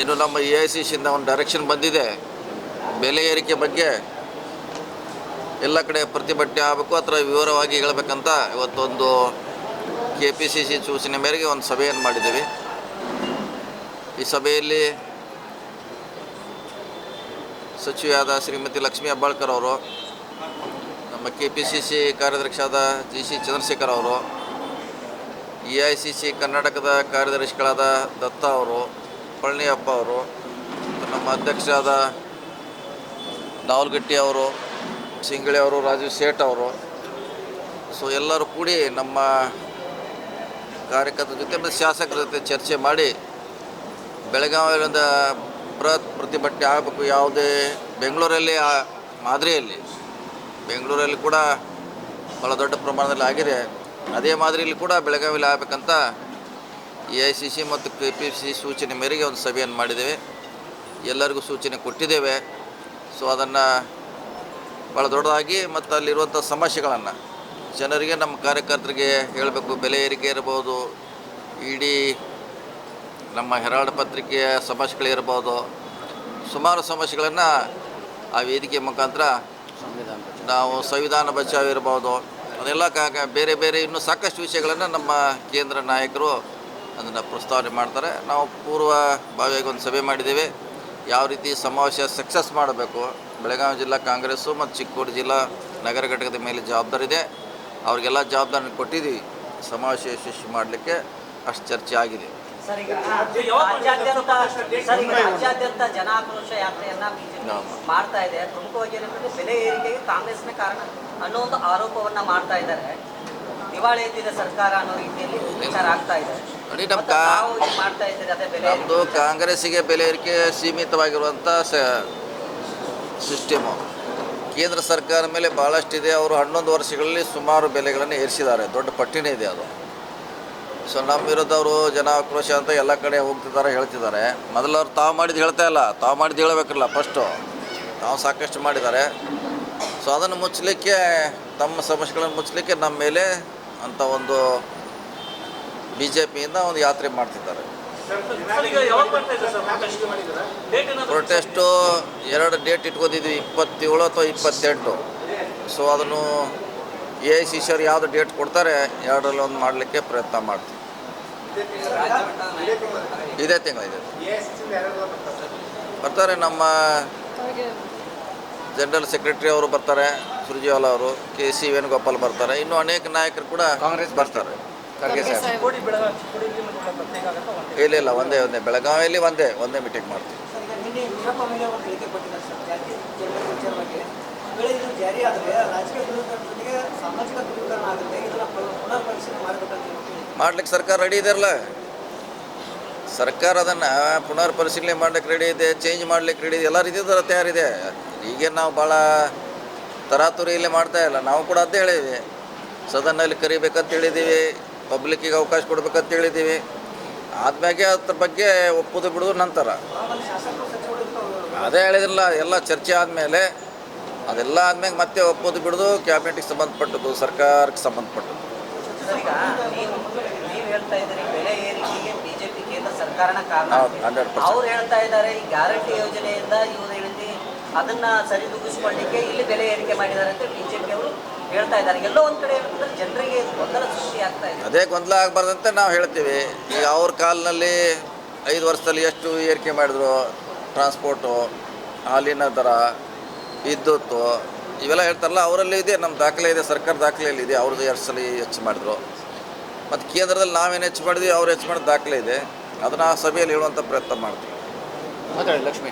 ಇನ್ನು ನಮ್ಮ AICCಯಿಂದ ಒಂದು ಡೈರೆಕ್ಷನ್ ಬಂದಿದೆ, ಬೆಲೆ ಏರಿಕೆ ಬಗ್ಗೆ ಎಲ್ಲ ಕಡೆ ಪ್ರತಿಭಟನೆ ಆಗಬೇಕು ಅಥವಾ ವಿವರವಾಗಿ ಹೇಳಬೇಕಂತ ಇವತ್ತೊಂದು KPCC ಸೂಚನೆ ಮೇರೆಗೆ ಒಂದು ಸಭೆಯನ್ನು ಮಾಡಿದ್ದೀವಿ. ಈ ಸಭೆಯಲ್ಲಿ ಸಚಿವೆಯಾದ ಶ್ರೀಮತಿ ಲಕ್ಷ್ಮೀ ಹೆಬ್ಬಾಳ್ಕರ್ ಅವರು, ನಮ್ಮ KPCC ಕಾರ್ಯದರ್ಶಿಯಾದ GC ಚಂದ್ರಶೇಖರ್ ಅವರು, AICC ಕರ್ನಾಟಕದ ಕಾರ್ಯದರ್ಶಿಗಳಾದ ದತ್ತ ಅವರು, ಪಳನಿಯಪ್ಪ ಅವರು, ನಮ್ಮ ಅಧ್ಯಕ್ಷರಾದ ನಾವಲ್ಗಟ್ಟಿ ಅವರು, ಸಿಂಗಳಿ ಅವರು, ರಾಜೀವ್ ಸೇಠ್ ಅವರು, ಸೊ ಎಲ್ಲರೂ ಕೂಡಿ ನಮ್ಮ ಕಾರ್ಯಕರ್ತರ ಜೊತೆ ಮತ್ತು ಶಾಸಕರ ಜೊತೆ ಚರ್ಚೆ ಮಾಡಿ ಬೆಳಗಾವಿಯಿಂದ ಪ್ರತಿಭಟನೆ ಆಗಬೇಕು. ಯಾವುದೇ ಬೆಂಗಳೂರಲ್ಲಿ ಮಾದರಿಯಲ್ಲಿ ಬೆಂಗಳೂರಲ್ಲಿ ಕೂಡ ಭಾಳ ದೊಡ್ಡ ಪ್ರಮಾಣದಲ್ಲಿ ಆಗಿದೆ, ಅದೇ ಮಾದರಿಯಲ್ಲಿ ಕೂಡ ಬೆಳಗಾವಿಯಲ್ಲಿ ಆಗಬೇಕಂತ AICC ಮತ್ತು KPCC ಸೂಚನೆ ಮೇರೆಗೆ ಒಂದು ಸಭೆಯನ್ನು ಮಾಡಿದ್ದೇವೆ. ಎಲ್ಲರಿಗೂ ಸೂಚನೆ ಕೊಟ್ಟಿದ್ದೇವೆ. ಸೊ ಅದನ್ನು ಭಾಳ ದೊಡ್ಡದಾಗಿ ಮತ್ತು ಅಲ್ಲಿರುವಂಥ ಸಮಸ್ಯೆಗಳನ್ನು ಜನರಿಗೆ, ನಮ್ಮ ಕಾರ್ಯಕರ್ತರಿಗೆ ಹೇಳಬೇಕು. ಬೆಲೆ ಏರಿಕೆ ಇರ್ಬೋದು, ಇಡೀ ನಮ್ಮ ಹೆರಾಲ್ಡ್ ಪತ್ರಿಕೆಯ ಸಮಸ್ಯೆಗಳಿರ್ಬೋದು, ಸುಮಾರು ಸಮಸ್ಯೆಗಳನ್ನು ಆ ವೇದಿಕೆ ಮುಖಾಂತರ ನಾವು ಸಂವಿಧಾನ ಬಚಾವ್ ಇರ್ಬೋದು, ಅದೆಲ್ಲ ಬೇರೆ ಬೇರೆ ಇನ್ನೂ ಸಾಕಷ್ಟು ವಿಷಯಗಳನ್ನು ನಮ್ಮ ಕೇಂದ್ರ ನಾಯಕರು ಅದನ್ನು ಪ್ರಸ್ತಾವನೆ ಮಾಡ್ತಾರೆ. ನಾವು ಪೂರ್ವಭಾವಿಯಾಗಿ ಒಂದು ಸಭೆ ಮಾಡಿದ್ದೇವೆ. ಯಾವ ರೀತಿ ಸಮಾವೇಶ ಸಕ್ಸಸ್ ಮಾಡಬೇಕು, ಬೆಳಗಾವಿ ಜಿಲ್ಲಾ ಕಾಂಗ್ರೆಸ್ಸು ಮತ್ತು ಚಿಕ್ಕೋಡಿ ಜಿಲ್ಲಾ ನಗರ ಘಟಕದ ಮೇಲೆ ಜವಾಬ್ದಾರಿ ಇದೆ. ಅವ್ರಿಗೆಲ್ಲ ಜವಾಬ್ದಾರಿ ಕೊಟ್ಟಿದ್ದೀವಿ. ಸಮಾವೇಶ ಯಶಸ್ವಿ ಮಾಡಲಿಕ್ಕೆ ಅಷ್ಟು ಚರ್ಚೆ ಆಗಿದೆ. ರಾಜ್ಯಾದ್ಯಂತ ಜನ ಆಕ್ರೋಶ ಯಾತ್ರೆಯನ್ನ ಮಾಡ್ತಾ ಇದೆ. ಪ್ರಮುಖವಾಗಿ ಬೆಲೆ ಏರಿಕೆಗೆ ಕಾಂಗ್ರೆಸ್ನ ಕಾರಣ ಅನ್ನೋ ಒಂದು ಆರೋಪವನ್ನ ಮಾಡ್ತಾ ಇದ್ದಾರೆ. ದಿವಾಳಿ ಎದ್ದಿದೆ ಸರ್ಕಾರ ಅನ್ನೋ ರೀತಿಯಲ್ಲಿ ವಿಚಾರ ಆಗ್ತಾ ಇದೆ. ನೋಡಿ, ನಮ್ಮದು ಕಾಂಗ್ರೆಸ್ಸಿಗೆ ಬೆಲೆ ಏರಿಕೆ ಸೀಮಿತವಾಗಿರುವಂಥ ಸಿಸ್ಟಮು. ಕೇಂದ್ರ ಸರ್ಕಾರ ಮೇಲೆ ಭಾಳಷ್ಟಿದೆ. ಅವರು 11 ವರ್ಷಗಳಲ್ಲಿ ಸುಮಾರು ಬೆಲೆಗಳನ್ನು ಏರಿಸಿದ್ದಾರೆ. ದೊಡ್ಡ ಪಟ್ಟಿನೇ ಇದೆ ಅದು. ಸೊ ನಮ್ಮ ವಿರುದ್ಧ ಅವರು ಜನ ಆಕ್ರೋಶ ಅಂತ ಎಲ್ಲ ಕಡೆ ಹೋಗ್ತಿದ್ದಾರೆ, ಹೇಳ್ತಿದ್ದಾರೆ. ಮೊದಲು ಅವ್ರು ತಾವು ಮಾಡಿದ್ದು ಹೇಳ್ತಾ ಇಲ್ಲ, ತಾವು ಮಾಡಿದ್ದು ಹೇಳಬೇಕಲ್ಲ. ಫಸ್ಟು ತಾವು ಸಾಕಷ್ಟು ಮಾಡಿದ್ದಾರೆ. ಸೊ ಅದನ್ನು ಮುಚ್ಚಲಿಕ್ಕೆ, ತಮ್ಮ ಸಮಸ್ಯೆಗಳನ್ನು ಮುಚ್ಚಲಿಕ್ಕೆ ನಮ್ಮ ಮೇಲೆ ಅಂತ ಒಂದು BJPಯಿಂದ ಒಂದು ಯಾತ್ರೆ ಮಾಡ್ತಿದ್ದಾರೆ. ಪ್ರೊಟೆಸ್ಟು 2 ಡೇಟ್ ಇಟ್ಕೊಂಡಿದ್ವಿ, 27 ಅಥವಾ 28. ಸೊ ಅದನ್ನು AICC ಅವ್ರು ಯಾವುದು ಡೇಟ್ ಕೊಡ್ತಾರೆ, 2ರಲ್ಲಿ ಒಂದು ಮಾಡಲಿಕ್ಕೆ ಪ್ರಯತ್ನ ಮಾಡ್ತೀವಿ. ಇದೇ ತಿಂಗಳಿದೆ ಬರ್ತಾರೆ. ನಮ್ಮ ಜನರಲ್ ಸೆಕ್ರೆಟರಿ ಅವರು ಬರ್ತಾರೆ, ಸುರ್ಜೇವಾಲಾ ಅವರು, KC ವೇಣುಗೋಪಾಲ್ ಬರ್ತಾರೆ. ಇನ್ನೂ ಅನೇಕ ನಾಯಕರು ಕೂಡ ಕಾಂಗ್ರೆಸ್ ಬರ್ತಾರೆ. ಇಲ್ಲ ಒಂದೇ ಬೆಳಗಾವಿಯಲ್ಲಿ ಒಂದೇ ಮೀಟಿಂಗ್ ಮಾಡ್ತೀವಿ. ಮಾಡ್ಲಿಕ್ಕೆ ಸರ್ಕಾರ ರೆಡಿ ಇದೆಯಲ್ಲ. ಸರ್ಕಾರ ಅದನ್ನು ಪುನರ್ ಪರಿಶೀಲನೆ ಮಾಡ್ಲಿಕ್ಕೆ ರೆಡಿ ಇದೆ, ಚೇಂಜ್ ಮಾಡ್ಲಿಕ್ಕೆ ರೆಡಿ ಇದೆ, ಎಲ್ಲ ರೀತಿಯ ತಯಾರಿದೆ. ಈಗೇನು ನಾವು ಭಾಳ ತರಾತುರಿಯಲ್ಲಿ ಮಾಡ್ತಾ ಇಲ್ಲ. ನಾವು ಕೂಡ ಅದೇ ಹೇಳಿದ್ವಿ, ಸದನ್ನಲ್ಲಿ ಕರಿಬೇಕಂತ ಹೇಳಿದ್ದೀವಿ, ಪಬ್ಲಿಕ್ಕಿಗೆ ಅವಕಾಶ ಕೊಡ್ಬೇಕಂತ ಹೇಳಿದ್ದೀವಿ. ಆದ್ಮ್ಯಾಗೆ ಅದ್ರ ಬಗ್ಗೆ ಒಪ್ಪುದು ಬಿಡೋದು ನಂತರ. ಅದೇ ಹೇಳಿದ್ರಲ್ಲ, ಎಲ್ಲ ಚರ್ಚೆ ಆದಮೇಲೆ ಅದೆಲ್ಲ ಆದ್ಮೇಲೆ ಮತ್ತೆ ಒಪ್ಪೋದು ಬಿಡೋದು ಕ್ಯಾಬಿನೆಟ್ಗೆ ಸಂಬಂಧಪಟ್ಟದ್ದು, ಸರ್ಕಾರಕ್ಕೆ ಸಂಬಂಧಪಟ್ಟದ್ದು. ಅವ್ರು ಹೇಳ್ತಾ ಇದ್ದಾರೆ ಈ ಗ್ಯಾರಂಟಿ ಯೋಜನೆಯಿಂದ ಇವರು ಹೇಳಿದ್ವಿ ಅದನ್ನ ಸರಿದೂಗಿಸಿಕೊಳ್ಳಿಕ್ಕೆ ಇಲ್ಲಿ ಬೆಲೆ ಏರಿಕೆ ಮಾಡಿದ್ದಾರೆ ಅಂತ BJP ಅವರು ಹೇಳ್ತಾ ಇದ್ದಾರೆ. ಎಲ್ಲೋ ಒಂದು ಕಡೆ ಜನರಿಗೆ ಗೊಂದಲ ಸೃಷ್ಟಿ ಆಗ್ತಾ ಇದೆ. ಅದೇ ಗೊಂದಲ ಆಗಬಾರ್ದಂತೆ ನಾವು ಹೇಳ್ತೀವಿ. ಈಗ ಅವ್ರ ಕಾಲದಲ್ಲಿ 5 ವರ್ಷದಲ್ಲಿ ಎಷ್ಟು ಏರಿಕೆ ಮಾಡಿದ್ರು, ಟ್ರಾನ್ಸ್ಪೋರ್ಟು, ಹಾಲಿನ ದರ, ವಿದ್ಯುತ್ತು, ಇವೆಲ್ಲ ಹೇಳ್ತಾರಲ್ಲ, ಅವರಲ್ಲಿ ಇದೆ. ನಮ್ಮ ದಾಖಲೆ ಇದೆ, ಸರ್ಕಾರ ದಾಖಲೆಯಲ್ಲಿ ಇದೆ. ಅವ್ರದ್ದು 2 ಸಲ ಹೆಚ್ಚು ಮಾಡಿದ್ರು. ಮತ್ತು ಕೇಂದ್ರದಲ್ಲಿ ನಾವೇನು ಹೆಚ್ಚು ಮಾಡಿದ್ವಿ, ಅವ್ರು ಹೆಚ್ಚು ಮಾಡಿದ ದಾಖಲೆ ಇದೆ. ಅದನ್ನು ಆ ಸಭೆಯಲ್ಲಿ ಹೇಳುವಂಥ ಪ್ರಯತ್ನ ಮಾಡ್ತೀವಿ. ಲಕ್ಷ್ಮಿ